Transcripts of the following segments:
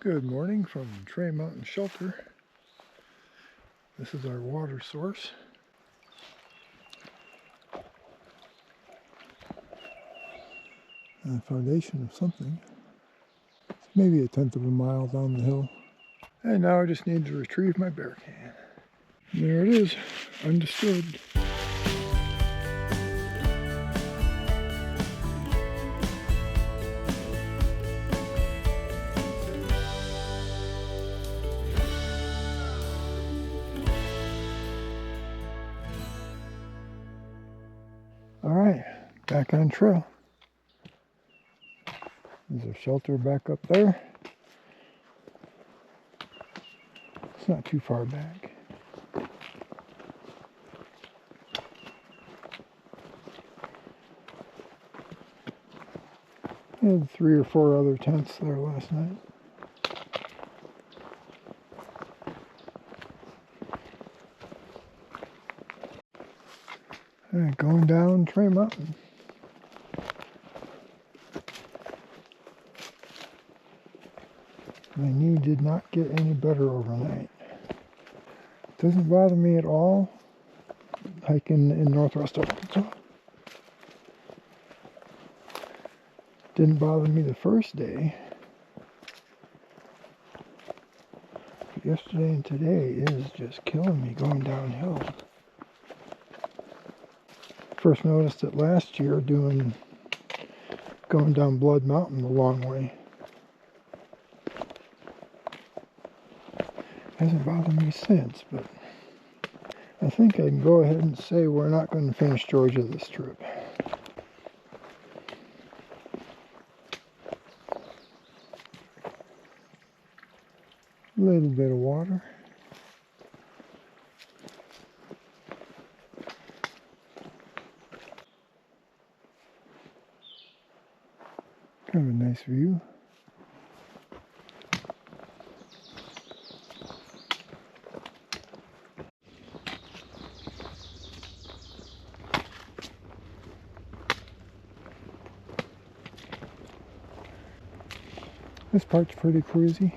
Good morning from Trail Mountain Shelter. This is our water source. And the foundation of something. It's maybe 1/10 of a mile down the hill. And now I just need to retrieve my bear can. There it is, undisturbed. Alright, back on trail. There's a shelter back up there. It's not too far back. I had 3 or 4 other tents there last night. Alright, going down Trail Mountain. My knee did not get any better overnight. It doesn't bother me at all hiking in northwest Arkansas. Didn't bother me the first day. But yesterday and today is just killing me going downhill. First noticed it last year going down Blood Mountain the long way. Hasn't bothered me since, but I think I can go ahead and say we're not going to finish Georgia this trip. A little bit of water. Kind of a nice view. This part's pretty cruisy.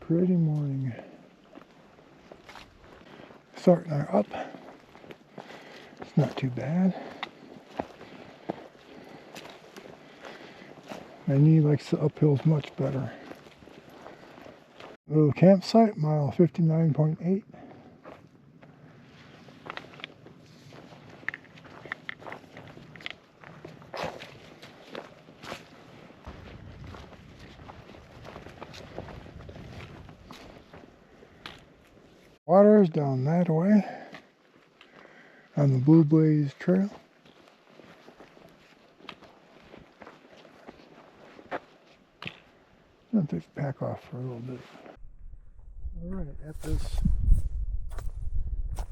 Pretty morning. Starting our up. It's not too bad. My knee likes the uphills much better. Little campsite, mile 59.8. Water is down that way on the Blue Blaze Trail. I'll take the pack off for a little bit. Alright, at this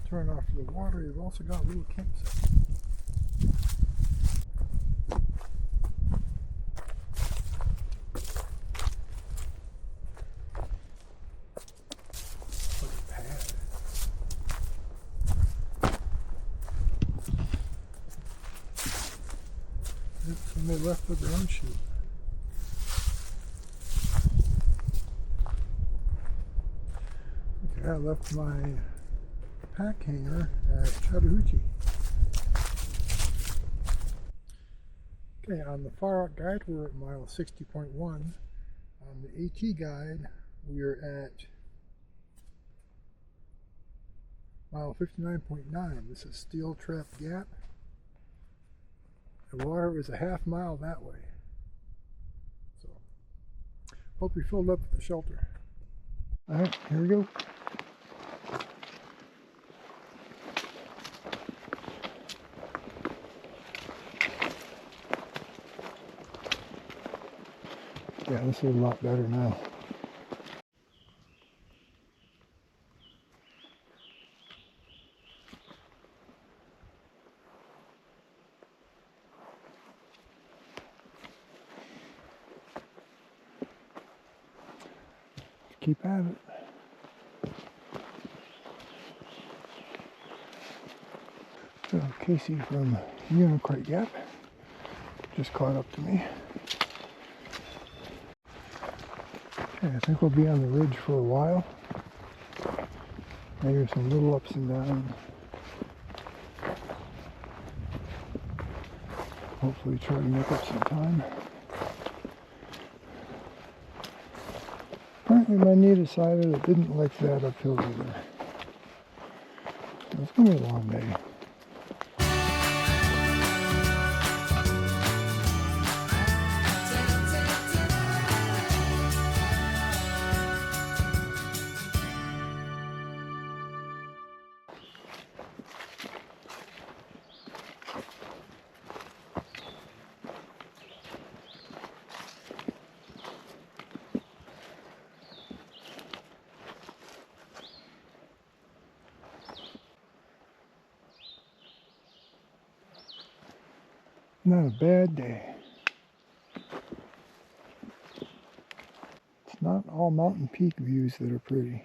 turn off for the water, you've also got a little campsite. Somebody left with their own chute. Okay, I left my pack hanger at Chattahoochee. Okay, on the far out guide we're at mile 60.1. On the AT guide we're at mile 59.9. This is Steel Trap Gap. The water is a half mile that way. So, hope we filled up at the shelter. Alright, here we go. Yeah, this is a lot better now. Keep at it. So Casey from Unicrate Gap just caught up to me. Okay, I think we'll be on the ridge for a while. Maybe some little ups and downs. Hopefully try to make up some time. Apparently my knee decided it didn't like that uphill either. So it's going to be a long day. Not a bad day. It's not all mountain peak views that are pretty.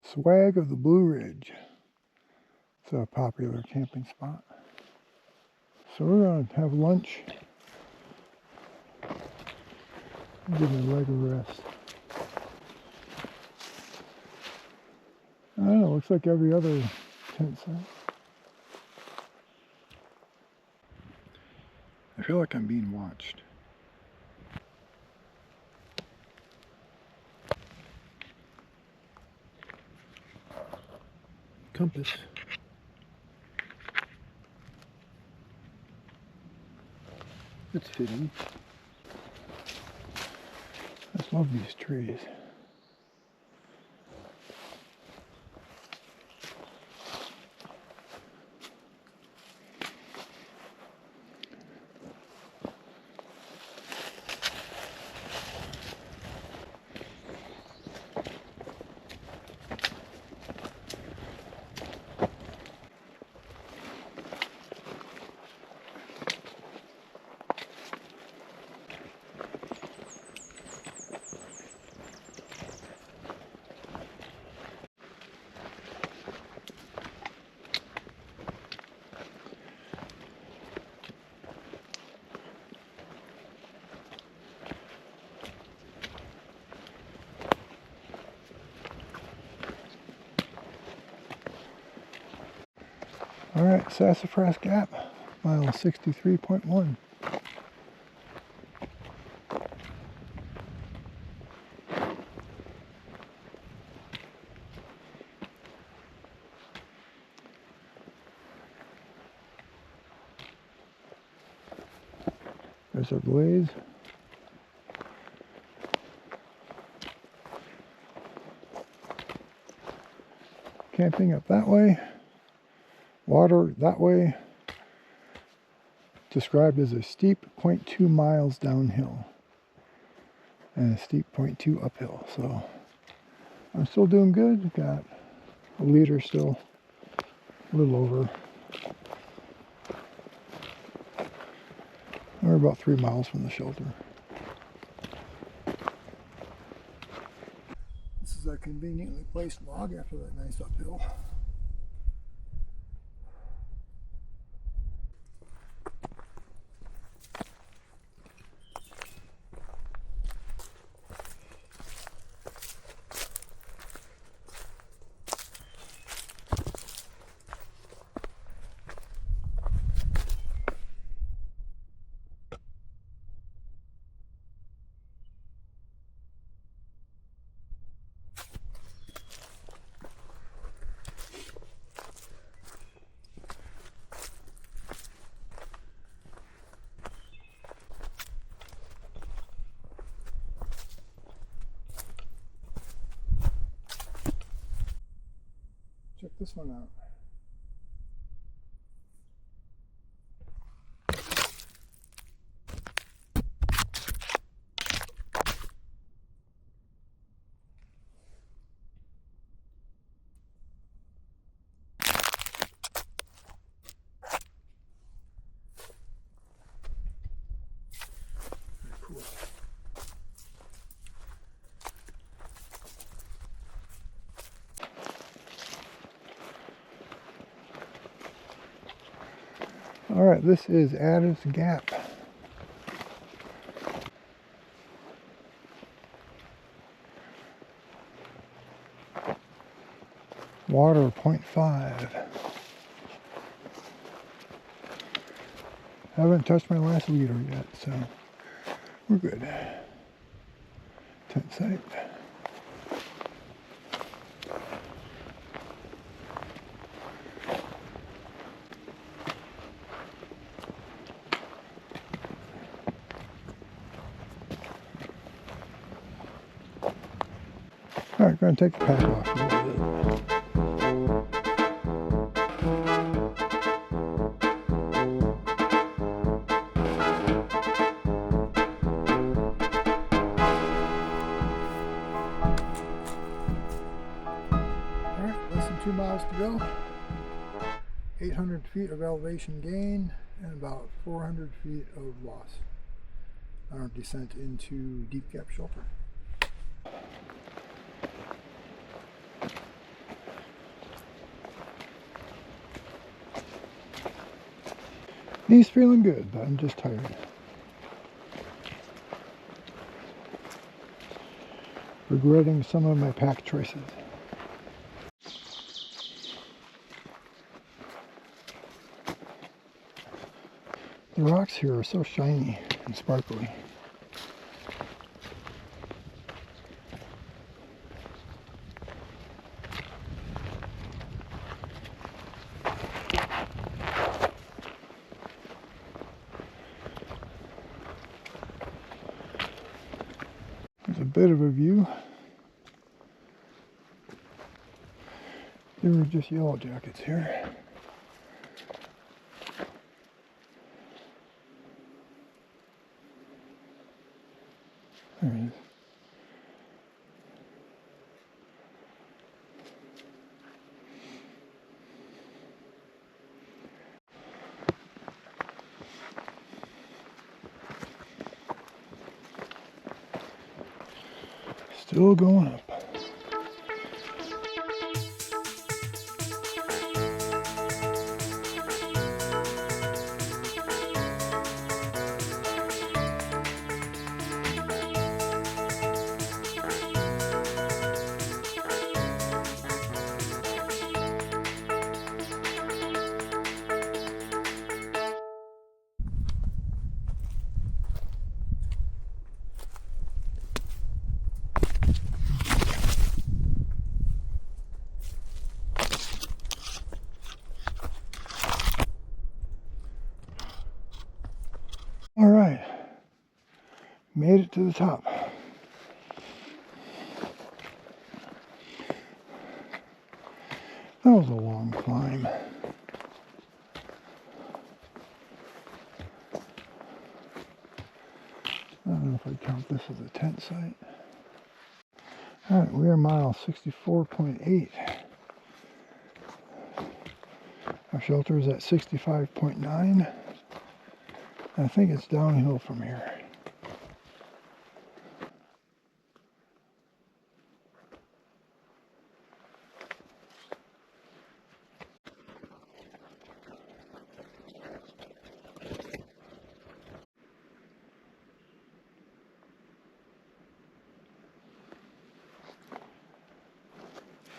Swag of the Blue Ridge. It's a popular camping spot. So we're going to have lunch. Give my leg a rest. I don't know, looks like every other tent site. I feel like I'm being watched. Compass. It's fitting. I just love these trees. All right, Sassafras Gap, mile 63.1. There's our blaze. Camping up that way. Water that way, described as a steep 0.2 miles downhill and a steep 0.2 uphill. So I'm still doing good. Got a liter still, a little over. We're about 3 miles from the shelter. This is a conveniently placed log after that nice uphill. Check this one out. Alright, this is Addis Gap. Water 0.5. Haven't touched my last leader yet, so we're good. Tent site. Alright, going to take the pack off a little bit. Alright, less than 2 miles to go. 800 feet of elevation gain and about 400 feet of loss on our descent into Deep Gap Shelter. He's feeling good, but I'm just tired. Regretting some of my pack choices. The rocks here are so shiny and sparkly. There's a bit of a view. There were just yellow jackets here. There he is. Still going up. All right, made it to the top. That was a long climb. I don't know if I'd count this as a tent site. All right, we are mile 64.8. Our shelter is at 65.9. I think it's downhill from here.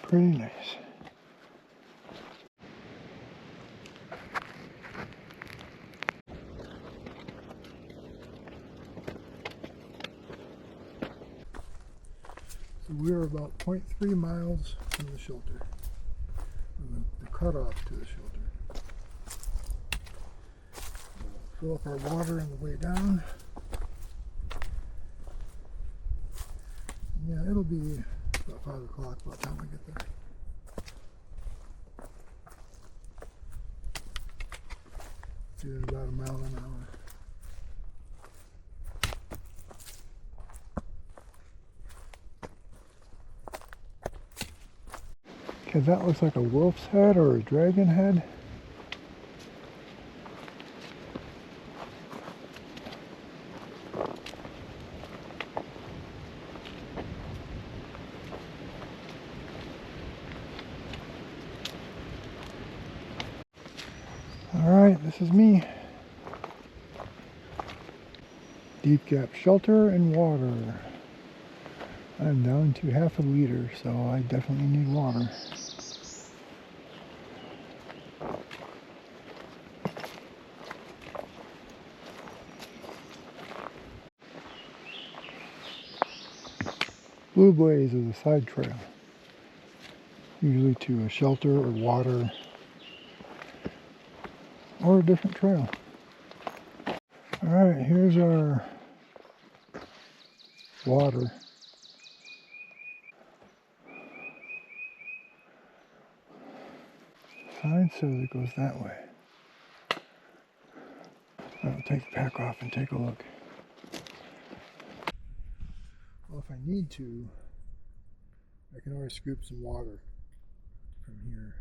Pretty nice. So we're about 0.3 miles from the shelter, from the cutoff to the shelter. We'll fill up our water on the way down. Yeah, it'll be about 5 o'clock by the time we get there. Doing about a mile an hour. Okay, that looks like a wolf's head or a dragon head. Alright, this is me. Deep gap shelter and water. I'm down to half a liter, so I definitely need water. Blue Blaze is a side trail, usually to a shelter or water or a different trail. Alright, here's our water. Sign says it goes that way. I'll take the pack off and take a look. Well, if I need to, I can always scoop some water from here.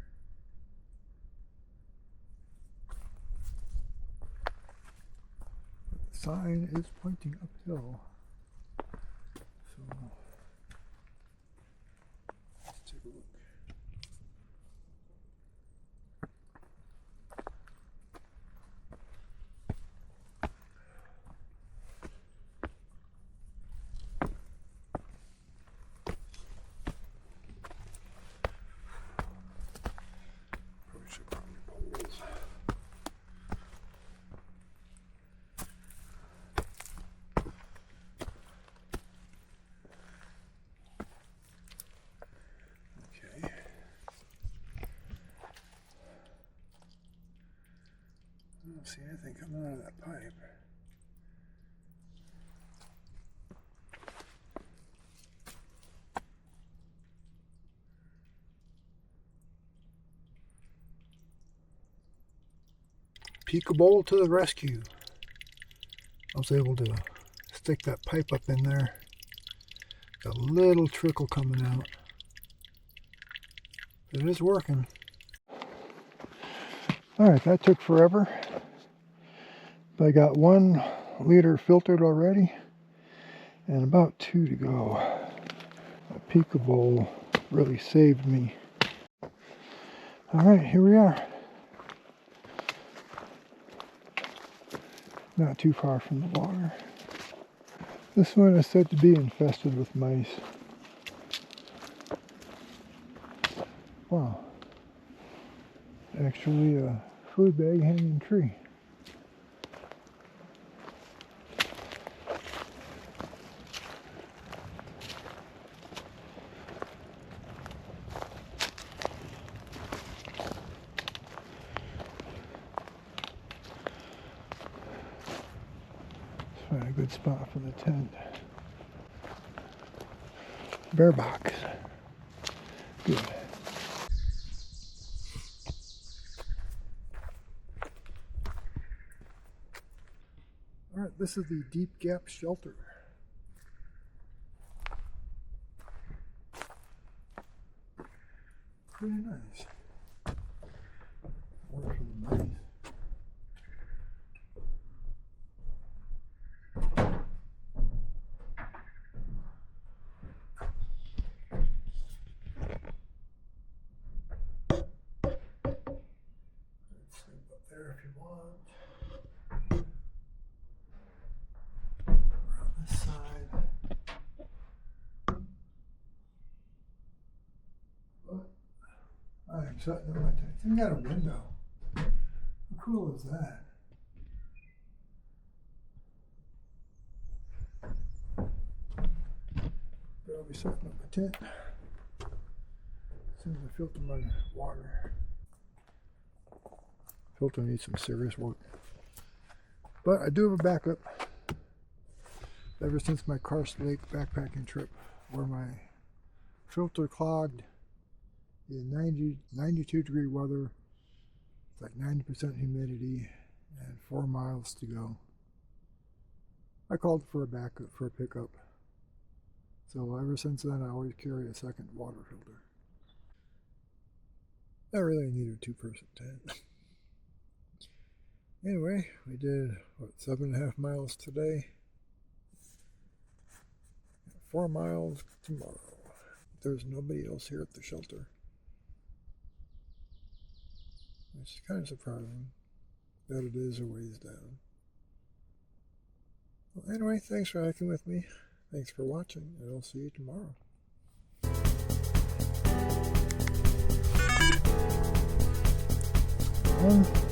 But the sign is pointing uphill. So let's take a look. I don't see anything coming out of that pipe. Peekaboo to the rescue. I was able to stick that pipe up in there. Got a little trickle coming out. It is working. Alright, that took forever. But I got 1 liter filtered already and about 2 to go. A Peekaboo really saved me. Alright, here we are. Not too far from the water. This one is said to be infested with mice. Wow. Actually a food bag hanging tree. Find a good spot for the tent. Bear box. Good. Alright, this is the deep gap shelter. Pretty nice. Work for the mice. Sleep up there if you want. Around this side. But I'm sitting in my tent. It's even got a window. How cool is that? But I'll be setting up my tent as soon as I filter my water. Filter needs some serious work. But I do have a backup. Ever since my Karst Lake backpacking trip, where my filter clogged in 92 degree weather, it's like 90% humidity, and 4 miles to go. I called for a backup, for a pickup. So ever since then, I always carry a second water filter. I really need a 2-person tent. Anyway, we did, what, 7.5 miles today. 4 miles tomorrow. There's nobody else here at the shelter, which is kind of surprising. that it is a ways down. Well, anyway, thanks for hiking with me. Thanks for watching, and I'll see you tomorrow. One.